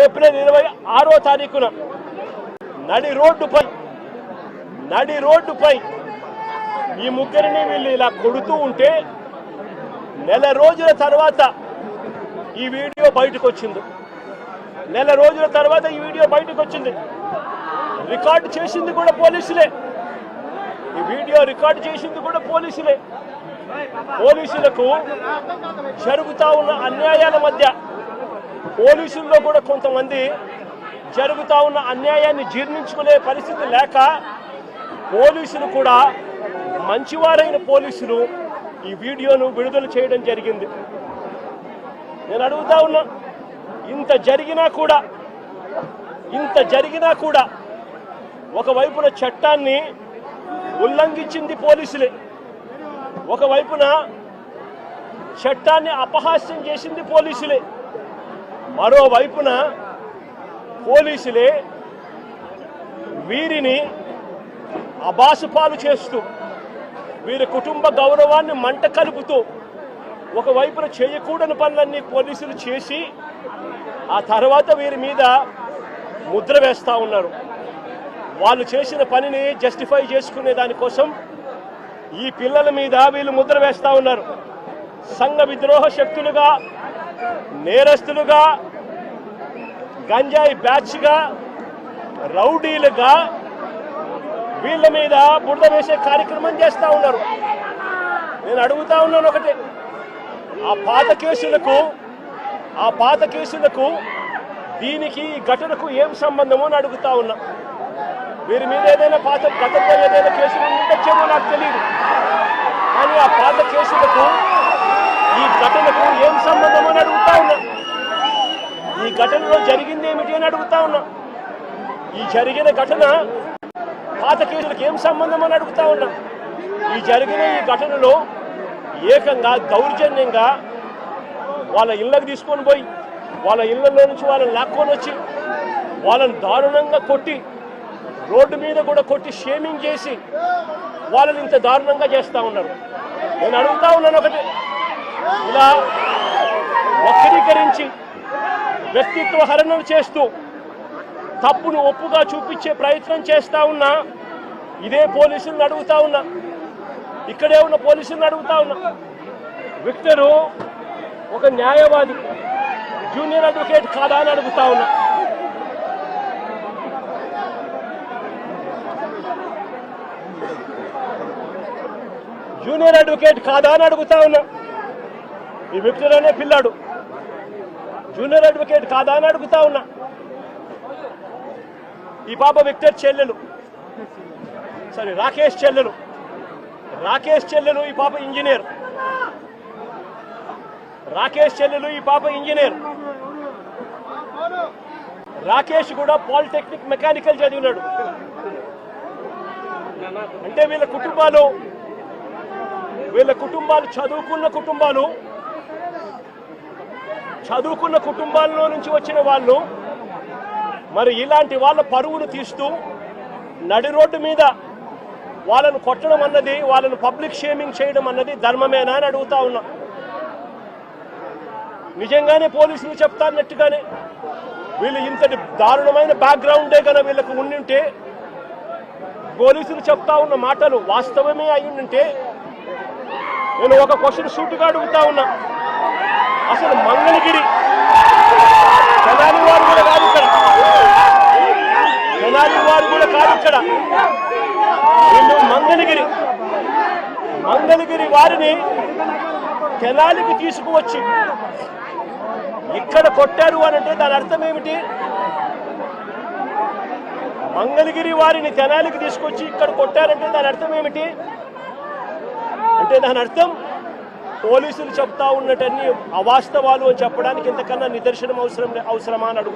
April 26వ తారీఖున నడి రోడ్డుపై ఈ ముగ్గురిని వీళ్ళు ఇలా కొడుతూ ఉంటే నెల రోజుల తర్వాత ఈ వీడియో బయటకు వచ్చింది. రికార్డు చేసింది కూడా పోలీసులే. ఈ వీడియో రికార్డు చేసింది కూడా పోలీసులే. పోలీసులకు జరుగుతా ఉన్న అన్యాయాల మధ్య పోలీసుల్లో కూడా కొంతమంది జరుగుతా ఉన్న అన్యాయాన్ని జీర్ణించుకునే పరిస్థితి లేక పోలీసులు కూడా మంచివారైన పోలీసులు ఈ వీడియోను విడుదల చేయడం జరిగింది. నేను అడుగుతా ఉన్నా, ఇంత జరిగినా కూడా ఒకవైపున చట్టాన్ని ఉల్లంఘించింది పోలీసులే, ఒకవైపున చట్టాన్ని అపహాస్యం చేసింది పోలీసులే, మరోవైపున పోలీసులే వీరిని అబాసుపాలు చేస్తూ వీరి కుటుంబ గౌరవాన్ని మంట కలుపుతూ ఒకవైపున చేయకూడని పనులన్నీ పోలీసులు చేసి ఆ తర్వాత వీరి మీద ముద్ర వేస్తూ ఉన్నారు. వాళ్ళు చేసిన పనిని జస్టిఫై చేసుకునే దానికోసం ఈ పిల్లల మీద వీళ్ళు ముద్ర వేస్తూ ఉన్నారు. సంఘ విద్రోహ శక్తులుగా, నేరస్తులుగా, గంజాయి బ్యాచ్గా, రౌడీలుగా వీళ్ళ మీద బురద వేసే కార్యక్రమం చేస్తూ ఉన్నారు. నేను అడుగుతా ఉన్నాను ఒకటే, ఆ పాత కేసులకు దీనికి ఈ ఘటనకు ఏం సంబంధమో అని అడుగుతా ఉన్నా. వీరి మీద ఏదైనా గతంలో ఏదైనా కేసులు ఉండొచ్చేమో నాకు తెలియదు, కానీ ఆ పాత కేసులకు ఈ ఘటనకు ఏం సంబంధం అని అడుగుతా ఉన్నా. ఈ ఘటనలో జరిగింది ఏమిటి అని అడుగుతా ఉన్నా. ఈ జరిగిన ఘటన పాత కేసులకు ఏం సంబంధం అని అడుగుతా ఉన్నా. ఈ ఘటనలో ఏకంగా దౌర్జన్యంగా వాళ్ళ ఇళ్ళకి తీసుకొని పోయి వాళ్ళ ఇళ్లలో నుంచి వాళ్ళని లాక్కొని వచ్చి వాళ్ళని దారుణంగా కొట్టి, రోడ్డు మీద కూడా కొట్టి షేమింగ్ చేసి వాళ్ళని ఇంత దారుణంగా చేస్తూ ఉన్నారు. నేను అడుగుతా ఉన్నాను ఒకటి, ఇలా వక్రీకరించి వ్యక్తిత్వ హరణం చేస్తూ తప్పును ఒప్పుగా చూపించే ప్రయత్నం చేస్తూ ఉన్నా ఇదే పోలీసులను అడుగుతా ఉన్నా, ఇక్కడే ఉన్న పోలీసులను అడుగుతా ఉన్నా. విక్టరు ఒక న్యాయవాది, జూనియర్ అడ్వకేట్ కాదా అని అడుగుతా ఉన్నా. జూనియర్ అడ్వకేట్ కాదా అని అడుగుతా ఉన్నా. ఈ విక్టర్ అనే పిల్లాడు జూనియర్ అడ్వకేట్ కాదా అని అడుగుతా ఉన్నా. ఈ పాప విక్టర్ చెల్లెలు, రాకేష్ చెల్లెలు ఈ పాప ఇంజనీర్. రాకేష్ కూడా పాలిటెక్నిక్ మెకానికల్ చదివినాడు. అంటే వీళ్ళ కుటుంబాలు చదువుకున్న కుటుంబాల్లో నుంచి వచ్చిన వాళ్ళు మరి ఇలాంటి వాళ్ళ పరువును తీస్తూ నడి రోడ్డు మీద వాళ్ళను కొట్టడం అన్నది, వాళ్ళను పబ్లిక్ షేమింగ్ చేయడం అన్నది ధర్మమేనా అని అడుగుతా ఉన్నా. నిజంగానే పోలీసులు చెప్తాన్నట్టుగానే వీళ్ళు ఇంతటి దారుణమైన బ్యాక్గ్రౌండే కనుక వీళ్ళకు ఉండింటే, పోలీసులు చెప్తా ఉన్న మాటలు వాస్తవమే అయి ఉండింటే, నేను ఒక క్వశ్చన్ సూటిగా అడుగుతా ఉన్నా. అసలు మంగళగిరి తెనాలి వారు కూడా కాదు ఇక్కడ, వీళ్ళు మంగళగిరి వారిని తెనాలికి తీసుకువచ్చి ఇక్కడ కొట్టారు అని అంటే దాని అర్థం ఏమిటి? మంగళగిరి వారిని తెనాలికి తీసుకొచ్చి ఇక్కడ కొట్టారంటే దాని అర్థం ఏమిటి? అంటే దాని అర్థం పోలీసులు చెప్తా ఉన్నటన్ని అవాస్తవాలు అని చెప్పడానికి ఇంతకన్నా నిదర్శనం అవసరమా అని అడుగు.